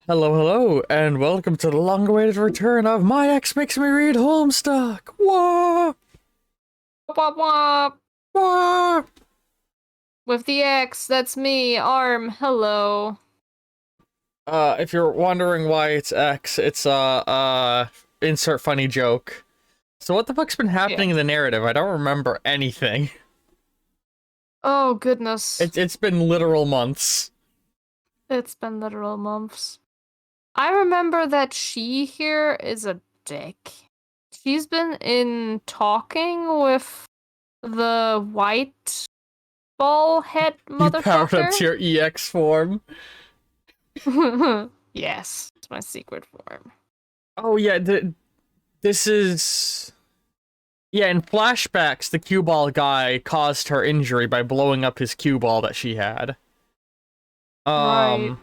Hello, hello, and welcome to the long-awaited return of My Ex Makes Me Read Homestuck! Whoa! Wop wop. Whoa! With the X, that's me, Arm. Hello. If you're wondering why it's X, it's, insert funny joke. So what the fuck's been happening in the narrative? I don't remember anything. Oh, goodness. It's been literal months. It's been literal months. I remember that she here is a dick. She's been in talking with the white ball head You powered up to motherfucker. your EX form. Yes, it's my secret form. Oh yeah, this is... Yeah, in flashbacks, the cue ball guy caused her injury by blowing up his cue ball that she had. Right.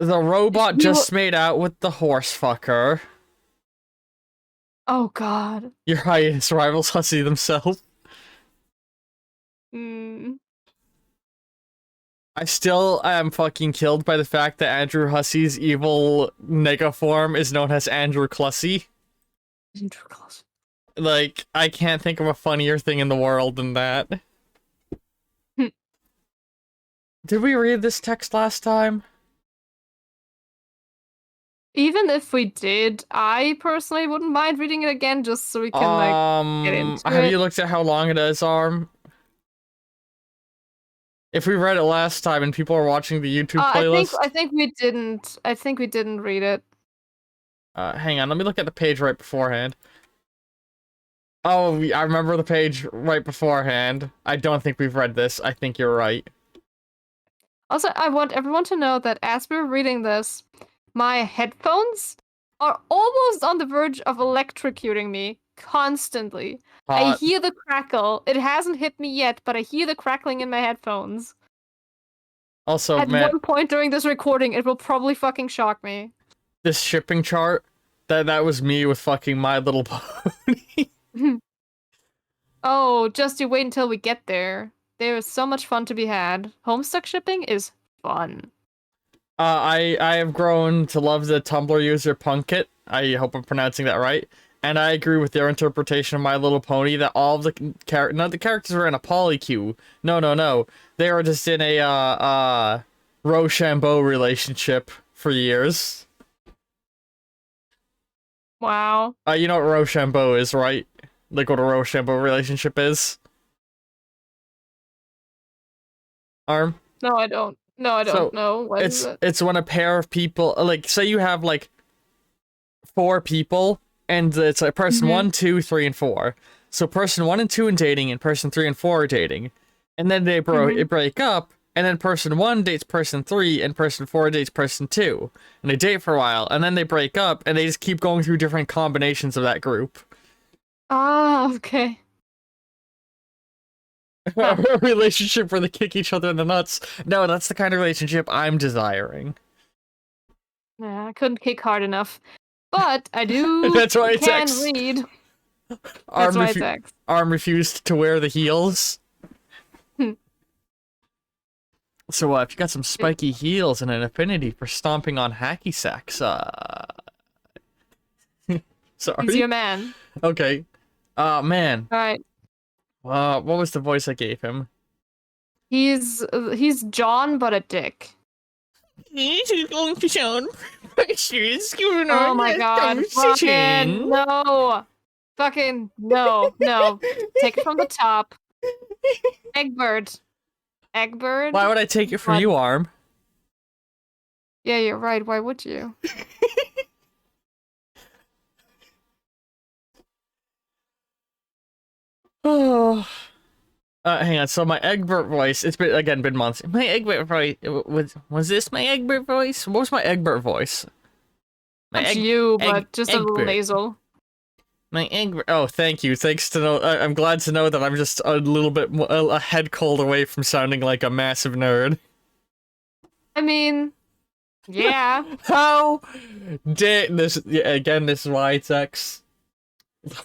The robot just made out with the horse fucker. Oh god. Your highest rivals hussy themselves. I still am fucking killed by the fact that Andrew Hussey's evil nega form is known as Andrew Clussy. Andrew Clussy. Like, I can't think of a funnier thing in the world than that. Did we read this text last time? Even if we did, I personally wouldn't mind reading it again just so we can, like, get into have it. you looked at how long it is, Arm? If we read it last time and people are watching the YouTube playlist... I think we didn't. I think we didn't read it. hang on, let me look at the page right beforehand. Oh, I remember the page right beforehand. I don't think we've read this. I think you're right. Also, I want everyone to know that as we're reading this, my headphones are almost on the verge of electrocuting me constantly. I hear the crackle. It hasn't hit me yet, but I hear the crackling in my headphones. Also, at man, one point during this recording, it will probably fucking shock me. This shipping chart, that was me with fucking My Little Pony. Oh, just you wait until we get there. There is so much fun to be had. Homestuck shipping is fun. I have grown to love the Tumblr user Punkit. I hope I'm pronouncing that right. And I agree with their interpretation of My Little Pony that all of the the characters are in a polycule. No. They are just in a Rochambeau relationship for years. Wow. You know what Rochambeau is, right? Like what a Rochambeau relationship is? Arm? No, I don't. No, I don't know. What is it? It's when a pair of people, like, say you have, like, 4 people, and it's like person 1, 2, 3, and 4. So person 1 and 2 are dating, and person 3 and 4 are dating. And then they break up, and then person 1 dates person 3, and person 4 dates person 2. And they date for a while, and then they break up, and they just keep going through different combinations of that group. Ah, okay. A relationship where they kick each other in the nuts. No, that's the kind of relationship I'm desiring. Yeah, I couldn't kick hard enough. But I do That's why it's can X. read. That's why it's X. Arm refused to wear the heels. So if you got some spiky heels and an affinity for stomping on hacky sacks, sorry. He's your man. Okay. Man. Alright. What was the voice I gave him? He's John, but a dick. Oh my god. Fucking no. Fucking no. Take it from the top. Eggbird. Eggbird? Why would I take it from you, Arm? Yeah, you're right. Why would you? Oh. Hang on. So my Egbert voice, it's been months. My Egbert voice, was this my Egbert voice? What was my Egbert voice? That's you, but just a little nasal. My Egbert, oh, thank you. Thanks to know, I'm glad to know that I'm just a little bit, a head cold away from sounding like a massive nerd. I mean, yeah. How dare this, again, this is why it's X.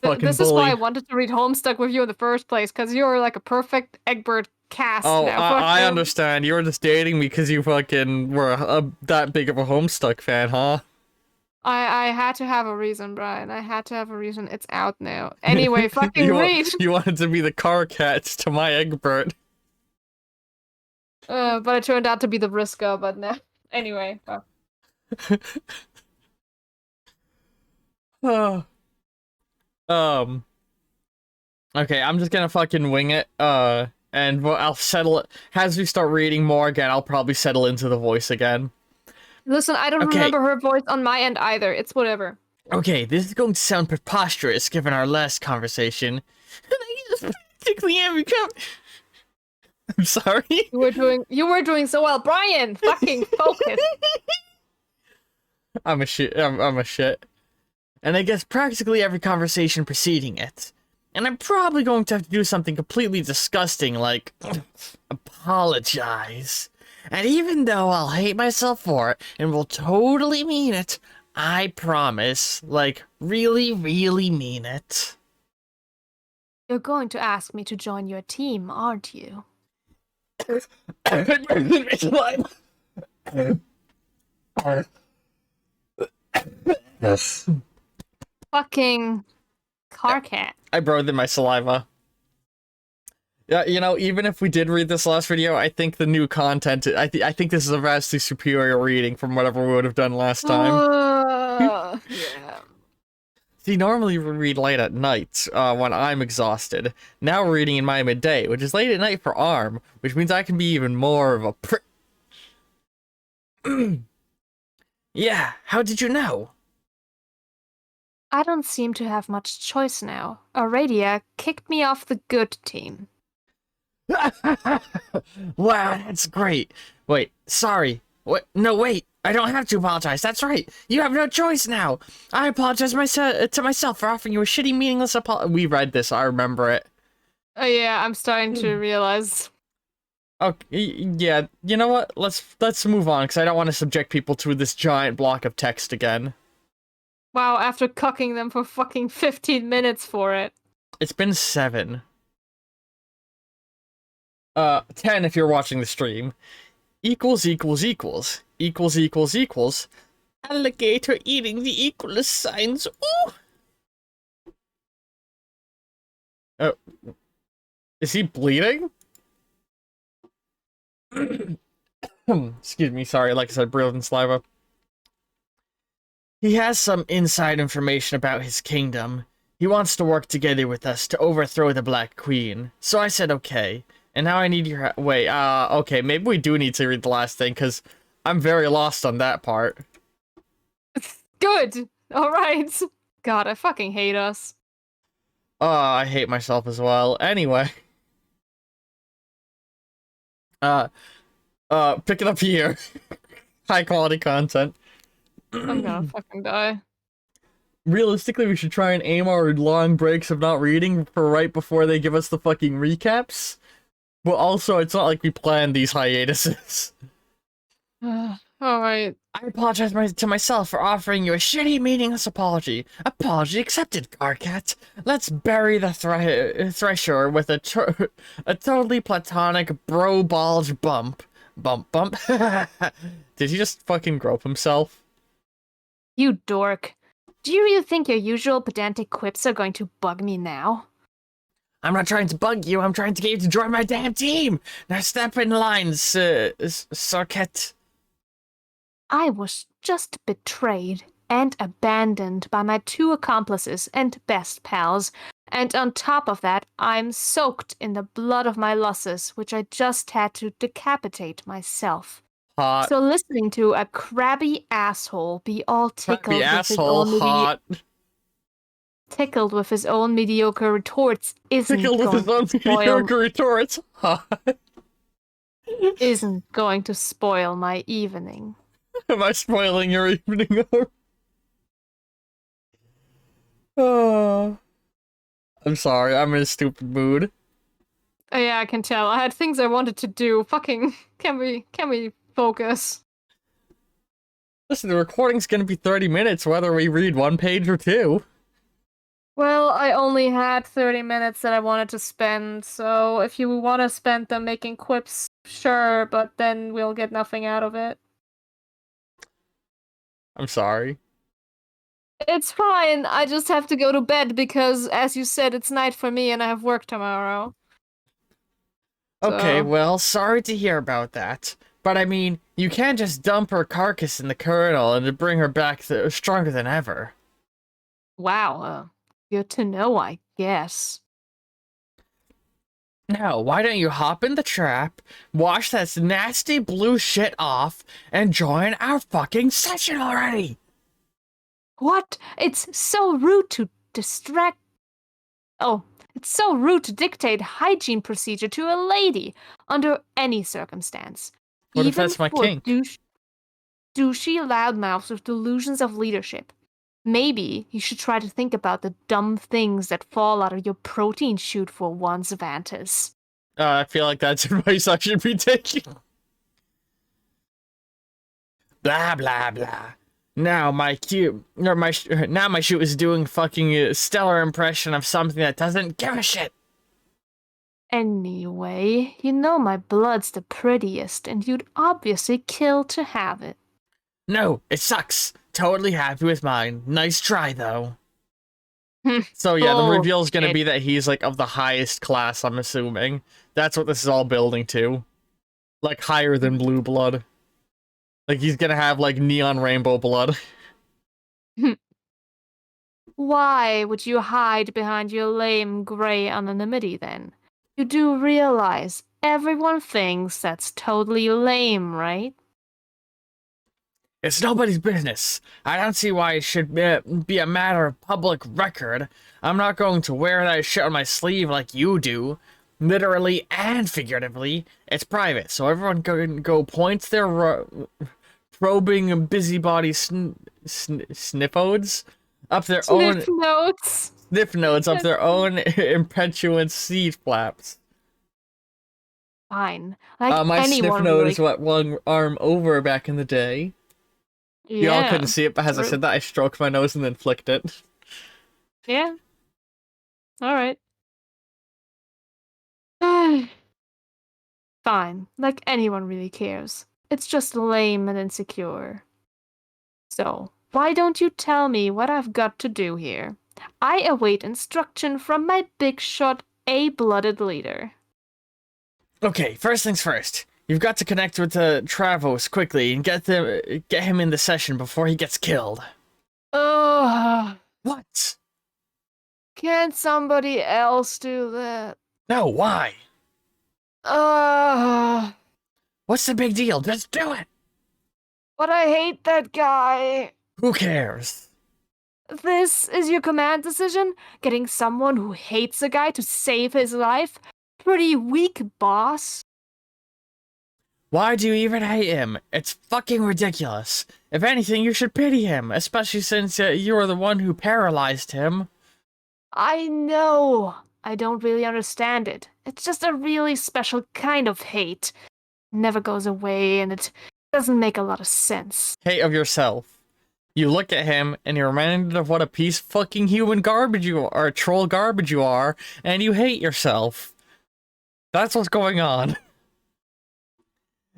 This is why I wanted to read Homestuck with you in the first place, because you're like a perfect Egbert cast Oh, now. I Fuck. understand. You were just dating me because you fucking were that big of a Homestuck fan, huh? I had to have a reason, Brian. I had to have a reason. It's out now. Anyway, fucking you read. you wanted to be the car cat to my Egbert. But it turned out to be the Briscoe. But no. Anyway. Well. Okay, I'm just gonna fucking wing it. And I'll settle it as we start reading more again. I'll probably settle into the voice again. Listen, I don't remember her voice on my end either. It's whatever. Okay, this is going to sound preposterous given our last conversation. I'm sorry. You were doing so well, Brian. Fucking focus. I'm a shit. I'm a shit. And I guess practically every conversation preceding it. And I'm probably going to have to do something completely disgusting like apologize. And even though I'll hate myself for it and will totally mean it, I promise, like, really, really mean it. You're going to ask me to join your team, aren't you? Yes. Fucking car cat. I broke in my saliva. Yeah, you know, even if we did read this last video, I think the new content, I think this is a vastly superior reading from whatever we would have done last time. Yeah. See, normally we read late at night, when I'm exhausted. Now we're reading in my midday, which is late at night for Arm, which means I can be even more of a Yeah, how did you know? I don't seem to have much choice now. Aradia kicked me off the good team. Wow, that's great. Wait, sorry. What? No, wait. I don't have to apologize. That's right. You have no choice now. I apologize to myself for offering you a shitty, meaningless apology. We read this. I remember it. Oh yeah, I'm starting to realize. Okay, yeah. You know what? Let's move on because I don't want to subject people to this giant block of text again. Wow, after cucking them for fucking 15 minutes for it. It's been 7. 10 if you're watching the stream. Equals. Alligator eating the equalist signs. Ooh! Is he bleeding? Excuse me, sorry, like I said, breathing saliva. He has some inside information about his kingdom. He wants to work together with us to overthrow the Black Queen. So I said okay. And now I need your wait, okay, maybe we do need to read the last thing, because I'm very lost on that part. Good! Alright. God, I fucking hate us. Oh, I hate myself as well. Anyway. Pick it up here. High quality content. I'm gonna fucking die. Realistically, we should try and aim our long breaks of not reading for right before they give us the fucking recaps. But also, it's not like we planned these hiatuses. Alright. I apologize to myself for offering you a shitty, meaningless apology. Apology accepted, Carcat. Let's bury the Thresher with a totally platonic bro-bulge bump. Bump. Did he just fucking grope himself? You dork. Do you really think your usual pedantic quips are going to bug me now? I'm not trying to bug you, I'm trying to get you to join my damn team! Now step in line, Sarket. I was just betrayed and abandoned by my 2 accomplices and best pals, and on top of that, I'm soaked in the blood of my losses, which I just had to decapitate myself. Hot. So listening to a crabby asshole be all tickled tickled with his own mediocre retorts isn't going to spoil my evening. Am I spoiling your evening? Oh, I'm sorry, I'm in a stupid mood. Oh yeah, I can tell. I had things I wanted to do. Fucking, can we focus? Listen, the recording's gonna be 30 minutes whether we read 1 page or 2. Well, I only had 30 minutes that I wanted to spend, so if you want to spend them making quips, sure, but then we'll get nothing out of it. I'm sorry. It's fine. I just have to go to bed because, as you said, it's night for me and I have work tomorrow. Okay, So, well, sorry to hear about that. But I mean, you can't just dump her carcass in the kernel and to bring her back stronger than ever. wow, good to know, I guess. Now, why don't you hop in the trap, wash that nasty blue shit off, and join our fucking session already? What? It's so rude to distract. Oh, it's so rude to dictate hygiene procedure to a lady under any circumstance. What if Even that's my for kink? douchey loudmouths with delusions of leadership. Maybe you should try to think about the dumb things that fall out of your protein chute for once, Vantus. I feel like that's advice I should be taking. Blah blah blah. Now my now my shoot is doing fucking stellar impression of something that doesn't give a shit. Anyway, you know my blood's the prettiest, and you'd obviously kill to have it. No, it sucks. Totally happy with mine. Nice try though. So yeah, the reveal is gonna Bullshit. be that he's like of the highest class, I'm assuming. That's what this is all building to. Like higher than blue blood. Like he's gonna have like neon rainbow blood. Why would you hide behind your lame gray anonymity then? You do realize everyone thinks that's totally lame, right? It's nobody's business. I don't see why it should be a matter of public record. I'm not going to wear that shit on my sleeve like you do. Literally and figuratively. It's private, so everyone can go point their probing busybody sniffodes up their own Sniff notes. sniff notes up their own impetuous seed flaps. Fine. Like My sniff anyone note really. is what one arm over back in the day. Y'all Yeah. couldn't see it, but as I True. said that, I stroked my nose and then flicked it. Yeah. All right. Fine. Like anyone really cares. It's just lame and insecure. So, why don't you tell me what I've got to do here? I await instruction from my big shot A-blooded leader. Okay, first things first. You've got to connect with Travos quickly and get him in the session before he gets killed. Ugh. What? Can't somebody else do that? No, why? Ugh. What's the big deal? Just do it! But I hate that guy. Who cares? This is your command decision? Getting someone who hates a guy to save his life? Pretty weak, boss. Why do you even hate him? It's fucking ridiculous. If anything, you should pity him, especially since you were the one who paralyzed him. I know. I don't really understand it. It's just a really special kind of hate. Never goes away, and it doesn't make a lot of sense. Hate of yourself. You look at him, and you're reminded of what a piece of fucking human garbage you are, troll garbage you are, and you hate yourself. That's what's going on.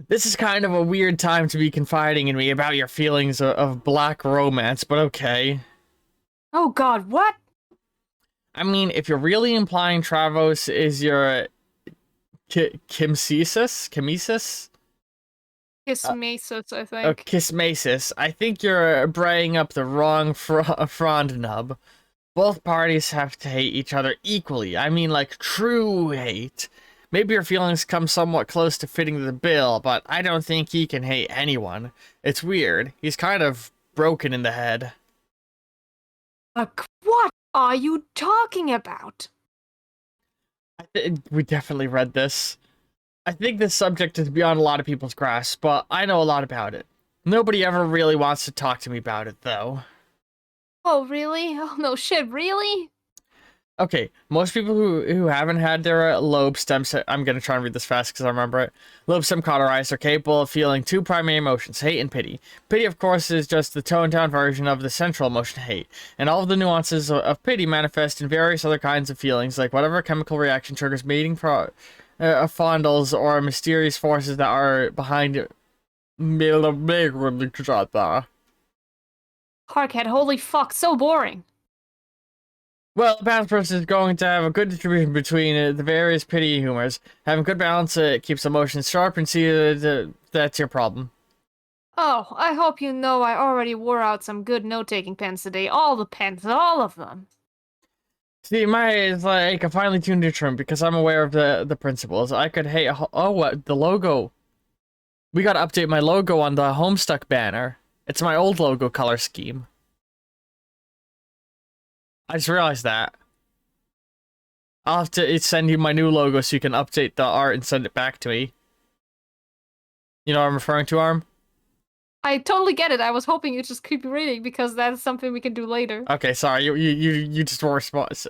This is kind of a weird time to be confiding in me about your feelings of black romance, but okay. Oh god, what? I mean, if you're really implying Travos is your Kimesis? Kismesis, I Oh, think. Kismesis, I think you're braying up the wrong frond nub. Both parties have to hate each other equally. I mean, like, true hate. Maybe your feelings come somewhat close to fitting the bill, but I don't think he can hate anyone. It's weird. He's kind of broken in the head. What are you talking about? We definitely read this. I think this subject is beyond a lot of people's grasp, but I know a lot about it. Nobody ever really wants to talk to me about it, though. Oh, really? Oh, no shit, really? Okay, most people who haven't had their lobe stem I'm gonna try and read this fast because I remember it. Lobe stem cauterized are capable of feeling two primary emotions, hate and pity. Pity, of course, is just the toned down version of the central emotion, hate, and all of the nuances of pity manifest in various other kinds of feelings, like whatever chemical reaction triggers mating fondles or mysterious forces that are behind Hardcat, holy fuck, so boring. Well, a balanced person is going to have a good distribution between the various pity humors. Having good balance keeps emotions sharp, and see that's your problem. Oh, I hope you know I already wore out some good note-taking pens today. All the pens, all of them. See, my is like a finely tuned neutron because I'm aware of the principles. I could hate. Oh, what the logo? We gotta update my logo on the Homestuck banner. It's my old logo color scheme. I just realized that. I'll have to send you my new logo so you can update the art and send it back to me. You know what I'm referring to, Arm? I totally get it. I was hoping you'd just keep reading because that's something we can do later. Okay, sorry. You just were sorry. It's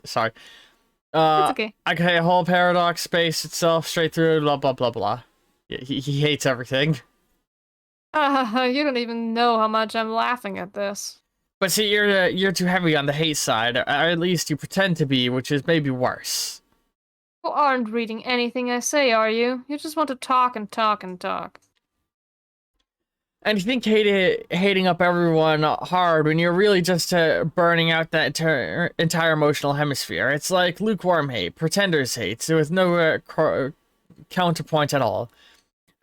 okay. Okay, whole paradox, space itself, straight through, blah blah blah blah. Yeah, he hates everything. You don't even know how much I'm laughing at this. But see, you're too heavy on the hate side, or at least you pretend to be, which is maybe worse. You aren't reading anything I say, are you? You just want to talk and talk and talk. And you think hating up everyone hard when you're really just burning out that entire emotional hemisphere. It's like lukewarm hate, pretenders hate, with no counterpoint at all.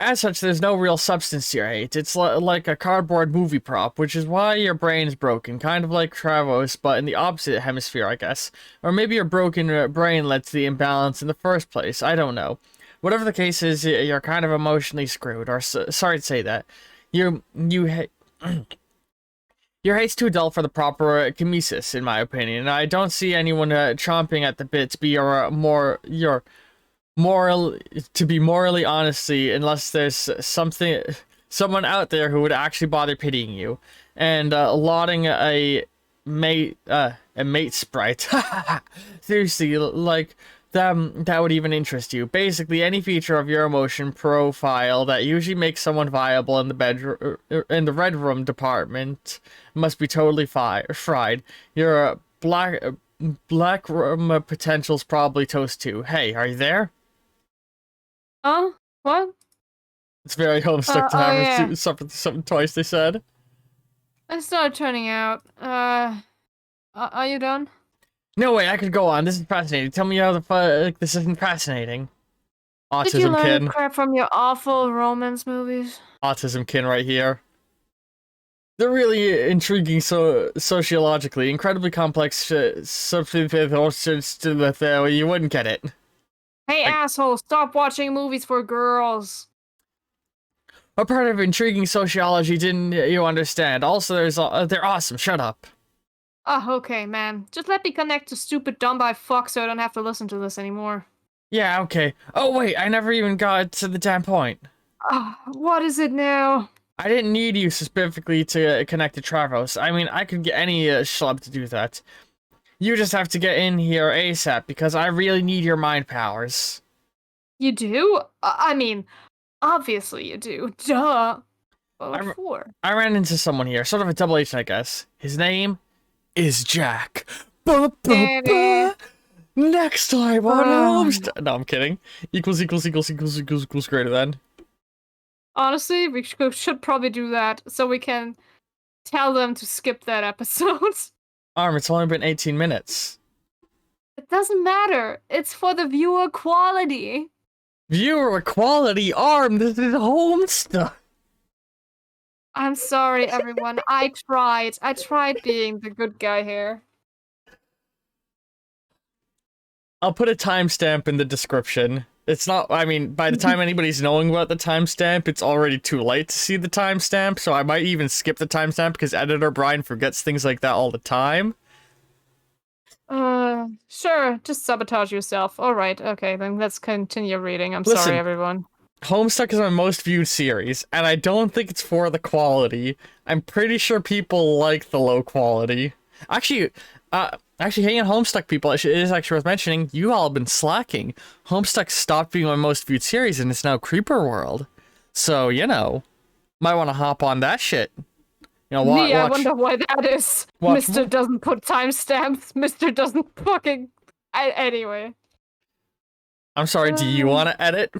As such, there's no real substance to your hate. It's like a cardboard movie prop, which is why your brain's broken, kind of like Travos, but in the opposite hemisphere, I guess. Or maybe your broken brain led to the imbalance in the first place. I don't know. Whatever the case is, you're kind of emotionally screwed, or sorry to say that. Your hate's too dull for the proper chemesis, in my opinion. I don't see anyone chomping at the bit to be your morally honestly, unless there's someone out there who would actually bother pitying you and lauding a mate sprite. Seriously, like that would even interest you. Basically, any feature of your emotion profile that usually makes someone viable in the bedroom, in the red room department, must be totally fried. Your black room potential's probably toast too. Hey, are you there? What? It's very Homestuck to have yeah. something twice. They said. It's not turning out. Are you done? No way, I could go on. This is fascinating. Tell me how this isn't fascinating. Did you Autism learn kin. crap from your awful romance movies? Autism kin right here. They're really intriguing sociologically, incredibly complex substantive you wouldn't get it. Hey, asshole, stop watching movies for girls. What part of intriguing sociology didn't you understand? Also, they're awesome. Shut up. Oh, okay, man. Just let me connect to stupid dumb by fuck so I don't have to listen to this anymore. Yeah, okay. Oh, wait, I never even got to the damn point. What is it now? I didn't need you specifically to connect to Travos. I mean, I could get any schlub to do that. You just have to get in here ASAP, because I really need your mind powers. You do? I mean, obviously you do. Duh. What for? I ran into someone here, sort of a double agent, I guess. His name is Jack. Next time on Homestuck. No, I'm kidding. Equals greater than. Honestly, we should probably do that so we can tell them to skip that episode. It's only been 18 minutes. It doesn't matter. It's for the viewer quality. Viewer quality? This is Homestuck. I'm sorry, everyone. I tried being the good guy here. I'll put a timestamp in the description. It's not, I mean, by the time anybody's knowing about the timestamp, it's already too late to see the timestamp, so I might even skip the timestamp because editor Brian forgets things like that all the time. Sure, just sabotage yourself. Alright, okay, then let's continue reading. Listen, sorry, everyone. Homestuck is my most viewed series, and I don't think it's for the quality. I'm pretty sure people like the low quality. Actually, Actually, hanging on Homestuck, people, it is actually worth mentioning, you all have been slacking. Homestuck stopped being my most viewed series, and it's now Creeper World. So, you know, might want to hop on that shit. You know, watch. I wonder why that is. Watch. Mr. doesn't put timestamps. Mr. doesn't fucking... anyway. I'm sorry, do you want to edit?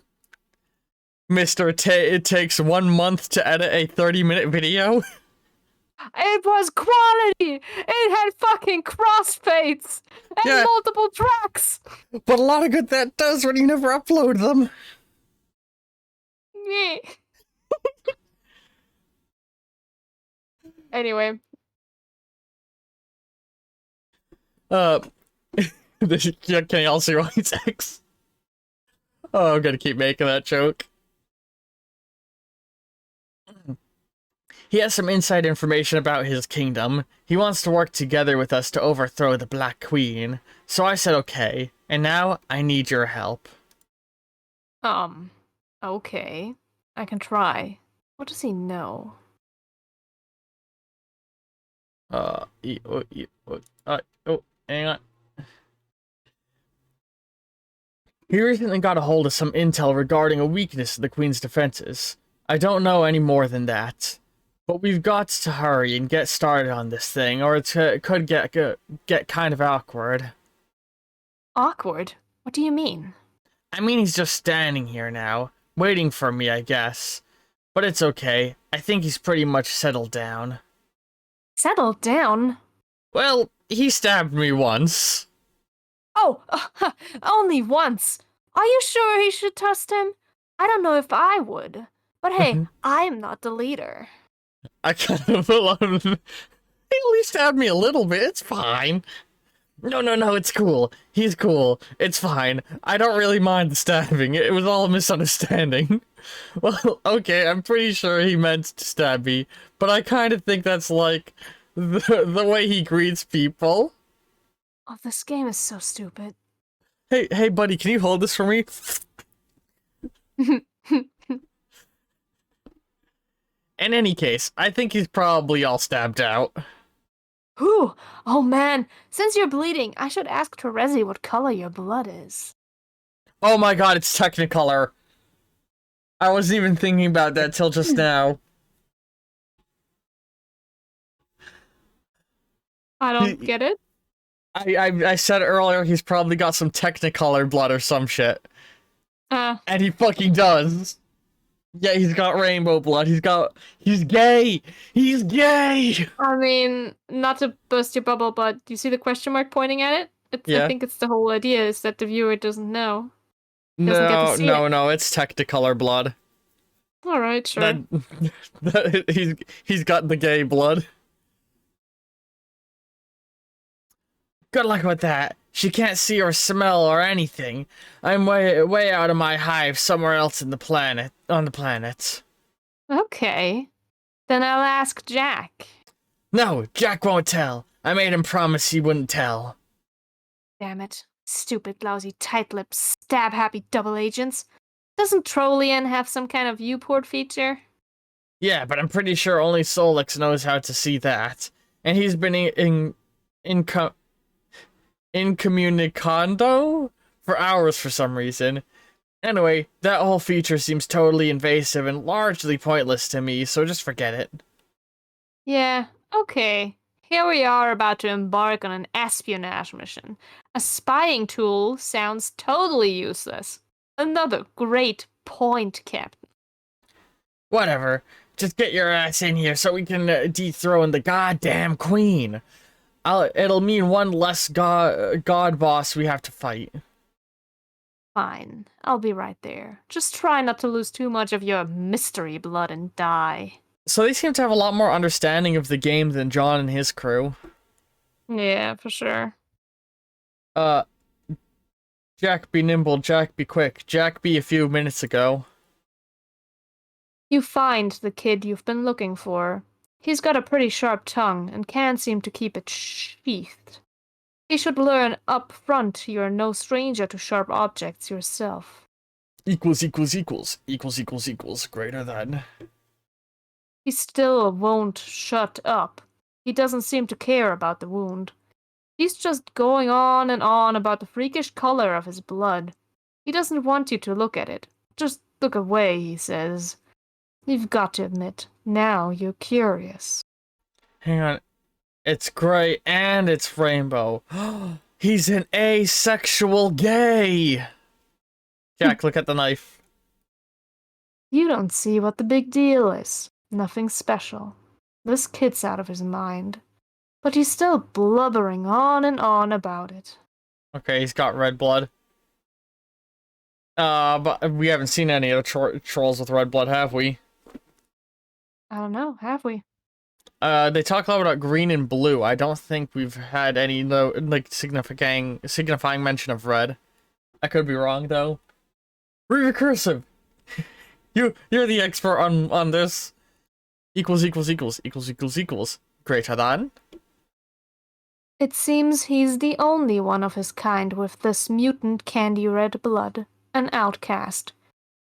Mr. It takes 1 month to edit a 30-minute video? It was quality! It had fucking crossfades! And multiple tracks! But a lot of good that does when you never upload them. Me. Anyway. Can you all see why it's X? Oh, I'm gonna keep making that joke. He has some inside information about his kingdom. He wants to work together with us to overthrow the Black Queen. So I said okay, and now I need your help. Okay. I can try. What does he know? Hang on. He recently got a hold of some intel regarding a weakness in the Queen's defenses. I don't know any more than that. But we've got to hurry and get started on this thing, or it could get kind of awkward. Awkward? What do you mean? I mean, he's just standing here now, waiting for me, I guess. But it's okay. I think he's pretty much settled down. Settled down? Well, he stabbed me once. Oh, only once. Are you sure he should trust him? I don't know if I would. But hey, I'm not the leader. I kind of love him. He at least stabbed me a little bit. It's fine. No, it's cool. He's cool. It's fine. I don't really mind the stabbing. It was all a misunderstanding. Well, okay, I'm pretty sure he meant to stab me, but I kind of think that's like the way he greets people. Oh, this game is so stupid. Hey, buddy, can you hold this for me? In any case, I think he's probably all stabbed out. Whew! Oh man, since you're bleeding, I should ask Terezi what color your blood is. Oh my god, it's Technicolor. I wasn't even thinking about that till just now. I don't get it. I said earlier he's probably got some Technicolor blood or some shit. And he fucking does. Yeah, he's got rainbow blood. He's gay! He's gay! I mean, not to burst your bubble, but do you see the question mark pointing at it? I think it's the whole idea is that the viewer doesn't know. No, it's Technicolor blood. Alright, sure. He's got the gay blood. Good luck with that. She can't see or smell or anything. I'm way out of my hive somewhere else on the planet. Okay. Then I'll ask Jack. No, Jack won't tell. I made him promise he wouldn't tell. Damn it. Stupid, lousy, tight-lipped, stab-happy double agents. Doesn't Trollian have some kind of viewport feature? Yeah, but I'm pretty sure only Solix knows how to see that. And he's been incommunicado for hours for some reason. Anyway, that whole feature seems totally invasive and largely pointless to me, so just forget it. Yeah, okay. Here we are about to embark on an espionage mission. A spying tool sounds totally useless. Another great point, Captain. Whatever. Just get your ass in here so we can dethrone the goddamn queen. It'll mean one less god boss we have to fight. Fine. I'll be right there. Just try not to lose too much of your mystery blood and die. So they seem to have a lot more understanding of the game than John and his crew. Yeah, for sure. Jack be nimble, Jack be quick. Jack be a few minutes ago. You find the kid you've been looking for. He's got a pretty sharp tongue and can't seem to keep it sheathed. He should learn up front you're no stranger to sharp objects yourself. Equals greater than. He still won't shut up. He doesn't seem to care about the wound. He's just going on and on about the freakish color of his blood. He doesn't want you to look at it. Just look away, he says. You've got to admit, now you're curious. Hang on. It's gray and it's rainbow. He's an asexual gay! Jack, look at the knife. You don't see what the big deal is. Nothing special. This kid's out of his mind. But he's still blubbering on and on about it. Okay, he's got red blood. But we haven't seen any of the trolls with red blood, have we? I don't know, have we? They talk a lot about green and blue. I don't think we've had any, like, signifying mention of red. I could be wrong, though. Recursive! You're the expert on this. Equals. Greater than? It seems he's the only one of his kind with this mutant candy red blood, an outcast.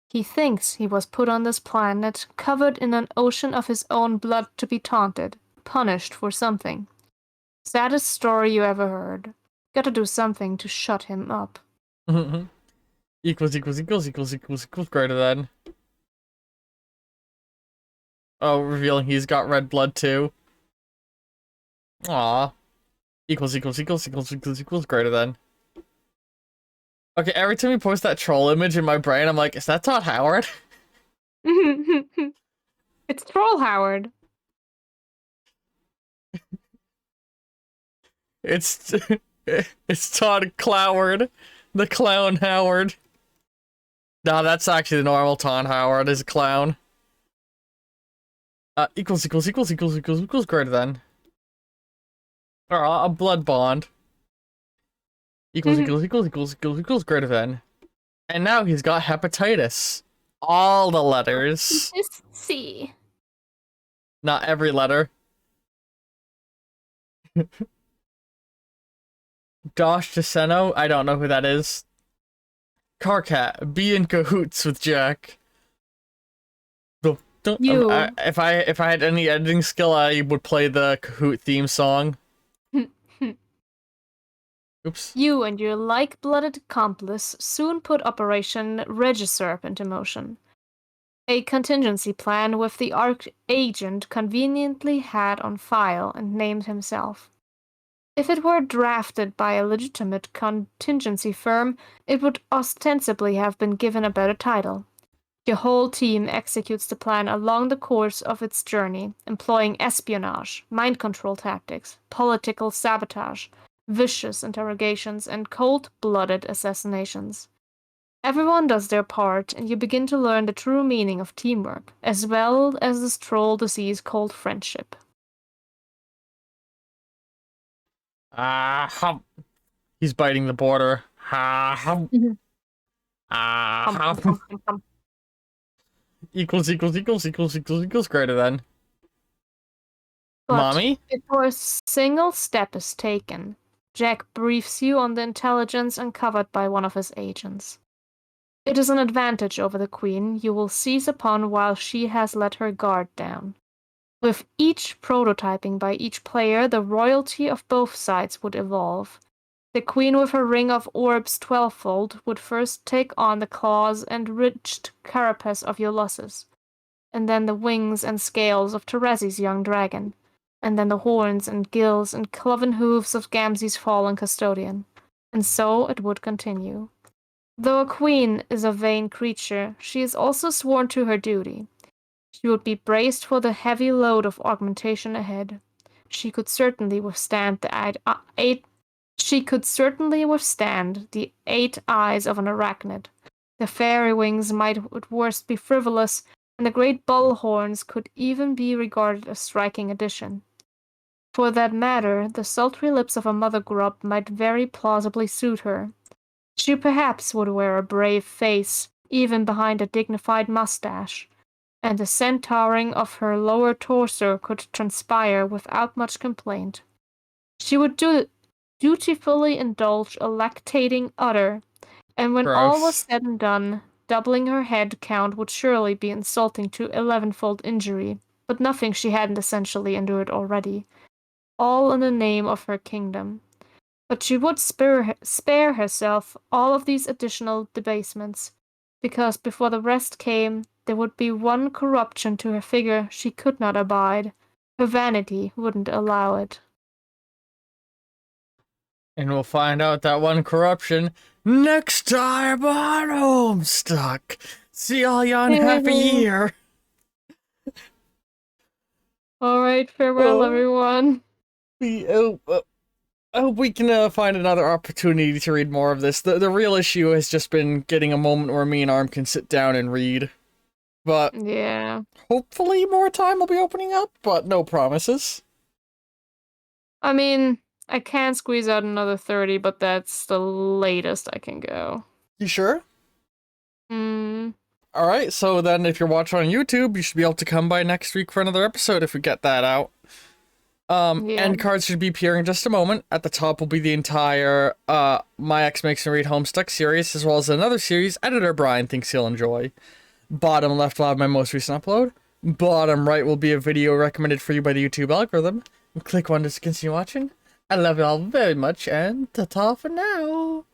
He thinks he was put on this planet, covered in an ocean of his own blood to be taunted, punished for something. Saddest story you ever heard. Gotta do something to shut him up. Equals, greater than. Oh, revealing he's got red blood too. Aw. Equals, greater than. Okay, every time you post that troll image in my brain, I'm like, is that Todd Howard? It's Troll Howard. It's Todd Cloward. The clown Howard. Nah, that's actually the normal Todd Howard is a clown. Equals, greater than. Or a blood bond. Equals, greater than. And now he's got hepatitis. All the letters. C. Not every letter. Josh DeSeno? I don't know who that is. Carcat, be in cahoots with Jack. You. If I had any editing skill, I would play the Kahoot theme song. Oops. You and your like-blooded accomplice soon put Operation Regisurp into motion. A contingency plan with the ARC agent conveniently had on file and named himself. If it were drafted by a legitimate contingency firm, it would ostensibly have been given a better title. Your whole team executes the plan along the course of its journey, employing espionage, mind control tactics, political sabotage, vicious interrogations, and cold-blooded assassinations. Everyone does their part, and you begin to learn the true meaning of teamwork, as well as this troll disease called friendship. He's biting the border. Equals, greater than. But Mommy? before a single step is taken, Jack briefs you on the intelligence uncovered by one of his agents. It is an advantage over the Queen you will seize upon while she has let her guard down. With each prototyping by each player, the royalty of both sides would evolve. The Queen with her ring of orbs 12-fold would first take on the claws and ridged carapace of Ulysses, and then the wings and scales of Terezi's young dragon, and then the horns and gills and cloven hooves of Gamzee's fallen custodian, and so it would continue. Though a queen is a vain creature, she is also sworn to her duty. She would be braced for the heavy load of augmentation ahead. She could certainly withstand the eight eyes of an arachnid. The fairy wings might at worst be frivolous, and the great bull horns could even be regarded as striking addition. For that matter, the sultry lips of a mother grub might very plausibly suit her. She perhaps would wear a brave face, even behind a dignified mustache, and the centauring of her lower torso could transpire without much complaint. She would dutifully indulge a lactating udder, and when all was said and done, doubling her head count would surely be insulting to 11-fold injury, but nothing she hadn't essentially endured already. All in the name of her kingdom. But she would spare herself all of these additional debasements, because before the rest came, there would be one corruption to her figure she could not abide. Her vanity wouldn't allow it. And we'll find out that one corruption next time on Homestuck. See all y'all in half a year. Alright, farewell, everyone. I hope we can find another opportunity to read more of this. The real issue has just been getting a moment where me and Arm can sit down and read. But yeah, hopefully more time will be opening up, but no promises. I mean, I can squeeze out another 30, but that's the latest I can go. You sure? Hmm. Alright, so then if you're watching on YouTube, you should be able to come by next week for another episode if we get that out. End cards should be appearing in just a moment. At the top will be the entire My Ex Makes Me Read Homestuck series, as well as another series Editor Brian thinks you'll enjoy. Bottom left will have my most recent upload. Bottom right will be a video recommended for you by the YouTube algorithm. Click one to continue watching. I love you all very much, and ta-ta for now!